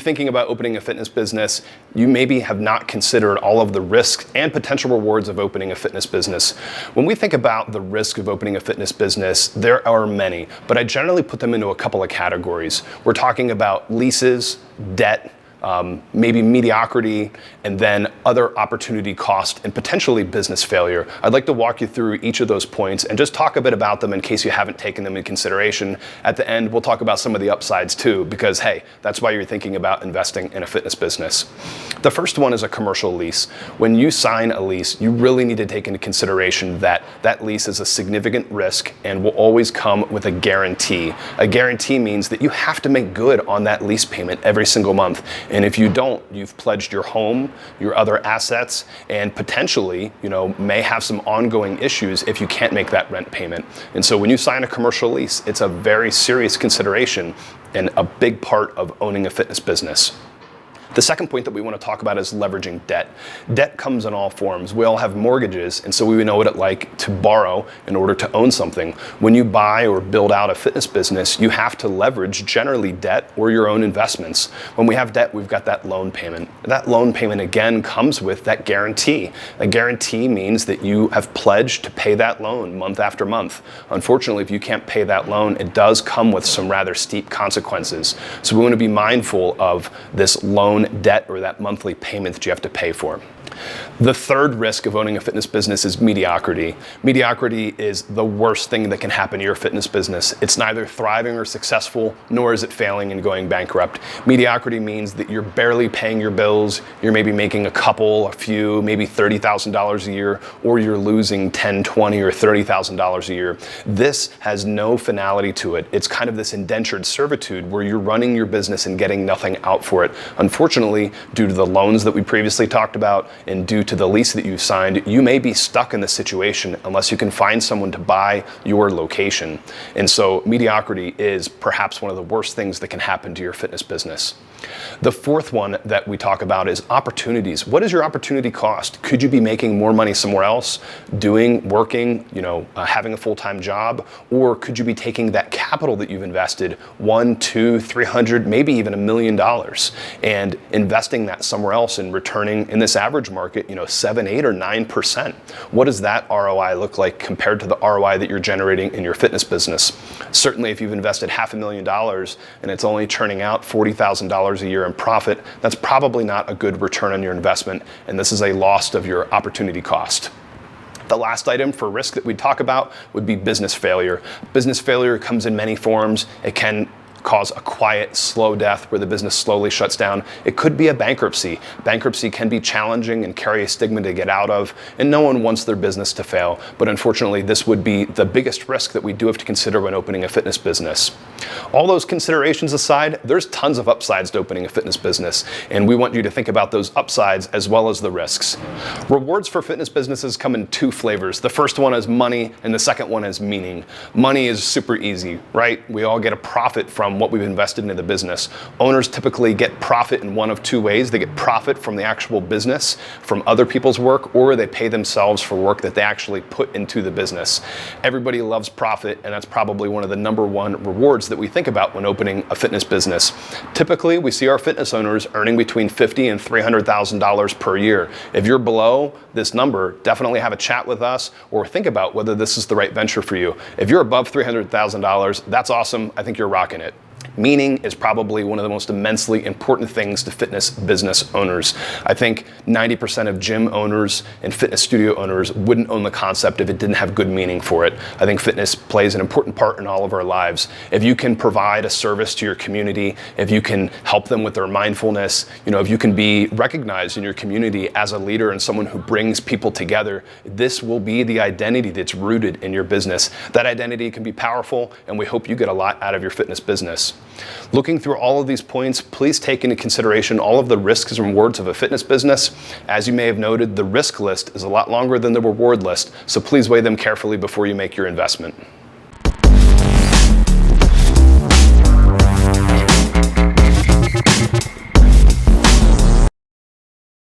thinking about opening a fitness business, you maybe have not considered all of the risks and potential rewards of opening a fitness business. When we think about the risk of opening a fitness business, there are many, but I generally put them into a couple of categories. We're talking about leases, debt, maybe mediocrity, and then other opportunity cost and potentially business failure. I'd like to walk you through each of those points and just talk a bit about them in case you haven't taken them into consideration. At the end, we'll talk about some of the upsides too, because hey, that's why you're thinking about investing in a fitness business. The first one is a commercial lease. When you sign a lease, you really need to take into consideration that that lease is a significant risk and will always come with a guarantee. A guarantee means that you have to make good on that lease payment every single month. And if you don't, you've pledged your home, your other assets, and potentially, may have some ongoing issues if you can't make that rent payment. And so when you sign a commercial lease, it's a very serious consideration and a big part of owning a fitness business. The second point that we want to talk about is leveraging debt. Debt comes in all forms. We all have mortgages, and so we know what it's like to borrow in order to own something. When you buy or build out a fitness business, you have to leverage generally debt or your own investments. When we have debt, we've got that loan payment. That loan payment again comes with that guarantee. A guarantee means that you have pledged to pay that loan month after month. Unfortunately, if you can't pay that loan, it does come with some rather steep consequences. So we want to be mindful of this loan debt or that monthly payment that you have to pay for. The third risk of owning a fitness business is mediocrity. Mediocrity is the worst thing that can happen to your fitness business. It's neither thriving or successful, nor is it failing and going bankrupt. Mediocrity means that you're barely paying your bills, you're maybe making a few, maybe $30,000 a year, or you're losing $10, $20, or $30,000 a year. This has no finality to it. It's kind of this indentured servitude where you're running your business and getting nothing out for it. Unfortunately, due to the loans that we previously talked about, and due to the lease that you've signed, you may be stuck in this situation unless you can find someone to buy your location. And so mediocrity is perhaps one of the worst things that can happen to your fitness business. The fourth one that we talk about is opportunities. What is your opportunity cost? Could you be making more money somewhere else, working, having a full-time job? Or could you be taking that capital that you've invested, $100, $200, $300, maybe even $1 million, and investing that somewhere else and returning in this average market, 7, 8, or 9%? What does that ROI look like compared to the ROI that you're generating in your fitness business? Certainly, if you've invested $500,000 and it's only churning out $40,000 a year in profit, that's probably not a good return on your investment, and this is a loss of your opportunity cost. The last item for risk that we talk about would be business failure. Business failure comes in many forms. It can cause a quiet, slow death where the business slowly shuts down. It could be a bankruptcy. Bankruptcy can be challenging and carry a stigma to get out of, and no one wants their business to fail. But unfortunately, this would be the biggest risk that we do have to consider when opening a fitness business. All those considerations aside, there's tons of upsides to opening a fitness business, and we want you to think about those upsides as well as the risks. Rewards for fitness businesses come in two flavors. The first one is money, and the second one is meaning. Money is super easy, right? We all get a profit from what we've invested into the business. Owners typically get profit in one of two ways. They get profit from the actual business, from other people's work, or they pay themselves for work that they actually put into the business. Everybody loves profit, and that's probably one of the number one rewards that we think about when opening a fitness business. Typically, we see our fitness owners earning between $50,000 and $300,000 per year. If you're below this number, definitely have a chat with us or think about whether this is the right venture for you. If you're above $300,000, that's awesome. I think you're rocking it. Meaning is probably one of the most immensely important things to fitness business owners. I think 90% of gym owners and fitness studio owners wouldn't own the concept if it didn't have good meaning for it. I think fitness plays an important part in all of our lives. If you can provide a service to your community, if you can help them with their mindfulness, if you can be recognized in your community as a leader and someone who brings people together, this will be the identity that's rooted in your business. That identity can be powerful, and we hope you get a lot out of your fitness business. Looking through all of these points, please take into consideration all of the risks and rewards of a fitness business. As you may have noted, the risk list is a lot longer than the reward list, so please weigh them carefully before you make your investment.